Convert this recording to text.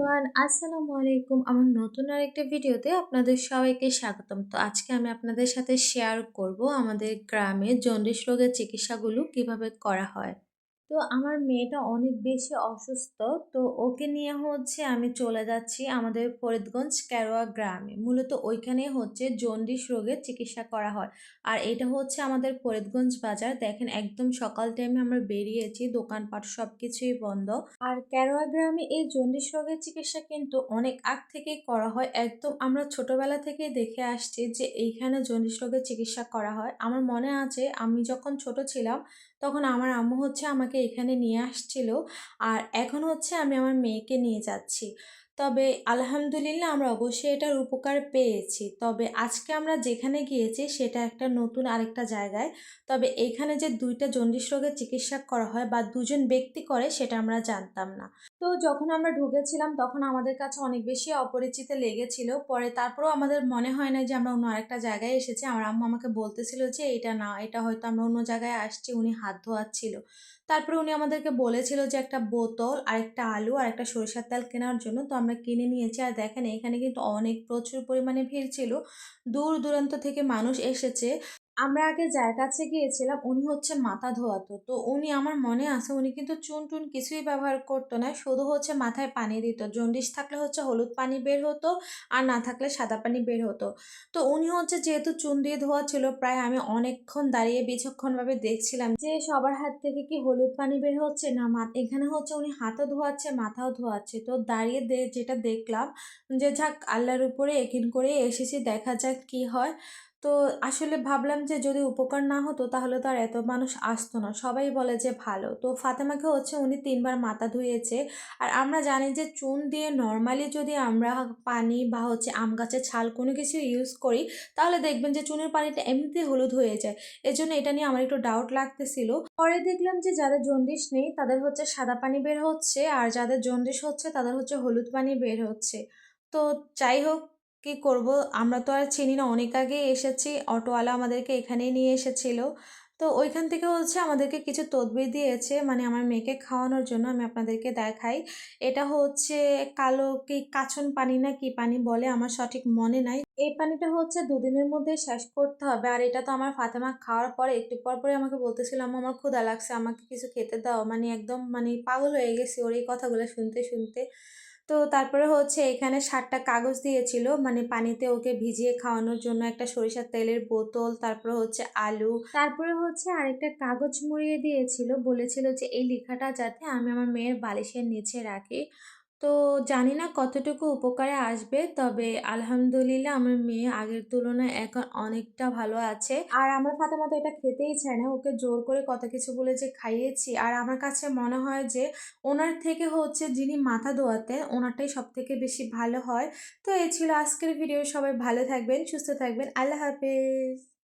Everyone, আসসালামু আলাইকুম। আমার নতুন আরেকটা ভিডিওতে আপনাদের সবাইকে স্বাগতম। তো আজকে আমি আপনাদের সাথে শেয়ার করব আমাদের গ্রামে জন্ডিস রোগের চিকিৎসাগুলো কিভাবে করা হয়। তো আমার মেয়েটা অনেক বেশি অসুস্থ। তো ওকে নিয়ে আমি চলে যাচ্ছি আমাদের ফরিদগঞ্জ কেরোয়া গ্রামে। মূলত ওইখানে জন্ডিস রোগের চিকিৎসা করা হয়। আর এটা আমাদের ফরিদগঞ্জ বাজার। দেখেন একদম সকাল টাইমে আমরা বেরিয়েছি, দোকানপাট সবকিছুই বন্ধ। আর কেরোয়া গ্রামে এই জন্ডিস রোগের চিকিৎসা কিন্তু অনেক আগ থেকেই করা হয়। একদম আমরা ছোটবেলা থেকেই দেখে আসছি যে এইখানে জন্ডিস রোগের চিকিৎসা করা হয়। আমার মনে আছে আমি যখন ছোট ছিলাম তখন আমার আম্মু আমাকে এখানে নিয়ে আসছিল। আর এখন আমি আমার মেয়েকে নিয়ে যাচ্ছি। তবে আলহামদুলিল্লাহ আমরা অবশ্যই এটার উপকার পেয়েছি। তবে আজকে আমরা যেখানে গিয়েছি সেটা একটা নতুন আরেকটা জায়গায়। তবে এইখানে যে ২ টা জন্ডিস রোগের চিকিৎসা করা হয় বা ২ জন ব্যক্তি করে সেটা আমরা জানতাম না। তো যখন আমরা ঢুকেছিলাম তখন আমাদের কাছে অনেক বেশি অপরিচিত লেগেছিল। পরে তারপরেও আমাদের মনে হয় না যে আমরা অন্য আরেকটা জায়গায় এসেছি। আমার আম্মু আমাকে বলতেছিল যে এটা না, এটা হয়তো আমরা অন্য জায়গায় আসছি। উনি হাত ধোয়াচ্ছিল। তারপরে উনি আমাদেরকে বলেছিল যে একটা বোতল, আরেকটা আলু, আর একটা সরিষার তেল কেনার জন্য। তো আমরা কিনে নিয়েছি। আর দেখেন এখানে কিন্তু অনেক প্রচুর পরিমাণে ভিড় ছিল। দূর দূরান্ত থেকে মানুষ এসেছে। আমরা আগে যার কাছে গিয়েছিলাম উনি মাথা ধোয়াতো। তো উনি আমার মনে আছে উনি কিন্তু চুন-টুন কিছুই ব্যবহার করতো না। শুধু মাথায় পানি দিত। জন্ডিস থাকলে হলুদ পানি বের হতো, আর না থাকলে সাদা পানি বের হতো। তো উনি যেহেতু চুন দিয়ে ধোয়া ছিল, প্রায় আমি অনেকক্ষণ দাঁড়িয়ে বিচক্ষণভাবে দেখছিলাম যে সবার হাত থেকে কি হলুদ পানি বের হচ্ছে না এখানে উনি হাতও ধোয়াচ্ছে, মাথাও ধোয়াচ্ছে। তো দাঁড়িয়ে যেটা দেখলাম যে যাক আল্লাহর উপরে একিন করে এসেছি, দেখা যাক কি হয়। তো আসলে ভাবলাম যে যদি উপকার না হতো তাহলে তো আর এত মানুষ আসতো না। সবাই বলে যে ভালো। তো ফাতেমাকে উনি ৩ বার মাথা ধুইয়েছে। আর আমরা জানি যে চুন দিয়ে নরমালি যদি আমরা পানি বা আম গাছের ছাল কোনো কিছু ইউজ করি তাহলে দেখবেন যে চুনের পানিটা এমনিতেই হলুদ হয়ে যায়। এজন্য এটা নিয়ে আমার একটু ডাউট লাগতেছিল। পরে দেখলাম যে যাদের জন্ডিস নেই তাদের সাদা পানি বের হচ্ছে, আর যাদের জন্ডিস তাদের হলুদ পানি বের হচ্ছে। তো যাই হোক, কি করব, আমরা তো আর চিনি না। অনেক আগেই এসেছি, অটোওয়ালা আমাদেরকে এখানেই নিয়ে এসেছিল। তো ওইখান থেকে আমাদেরকে কিছু তদবির দিয়েছে, মানে আমার মেয়েকে খাওয়ানোর জন্য। আমি আপনাদেরকে দেখাই। এটা কালো কি কাচন পানি না কি পানি বলে আমার সঠিক মনে নাই। এই পানিটা ২ দিনের মধ্যে শেষ করতে হবে। আর এটা তো আমার ফাতেমা খাওয়ার পরে একটু পর পরে আমাকে বলতেছিল আম্মু আমার ক্ষুধা লাগছে, আমাকে কিছু খেতে দাও। মানে একদম মানে পাগল হয়ে গেছি ওর এই কথাগুলো শুনতে শুনতে। তো তারপরে এখানে ৭ টা কাগজ দিয়েছিল, মানে পানিতে ওকে ভিজিয়ে খাওয়ানোর জন্য। একটা সরিষার তেলের বোতল, তারপরে আলু, তারপরে আরেকটা কাগজ মুড়িয়ে দিয়েছিল। বলেছিল যে এই লেখাটা যাতে আমি আমার মেয়ের বালিশের নিচে রাখি। তো জানি না কতটুকু উপকারে আসবে, তবে আলহামদুলিল্লাহ আমার মেয়ে আগের তুলনায় এখন অনেকটা ভালো আছে। আর আমার ফাতেমা তো এটা খেতেই চায় না, ওকে জোর করে কত কিছু বলে যে খাইয়েছি। আর আমার কাছে মনে হয় যে ওনার থেকে যিনি মাথা ধোয়াতেন ওনারটাই সব থেকে বেশি ভালো হয়। তো এই ছিল আজকের ভিডিও। সবাই ভালো থাকবেন, সুস্থ থাকবেন। আল্লাহ হাফেজ।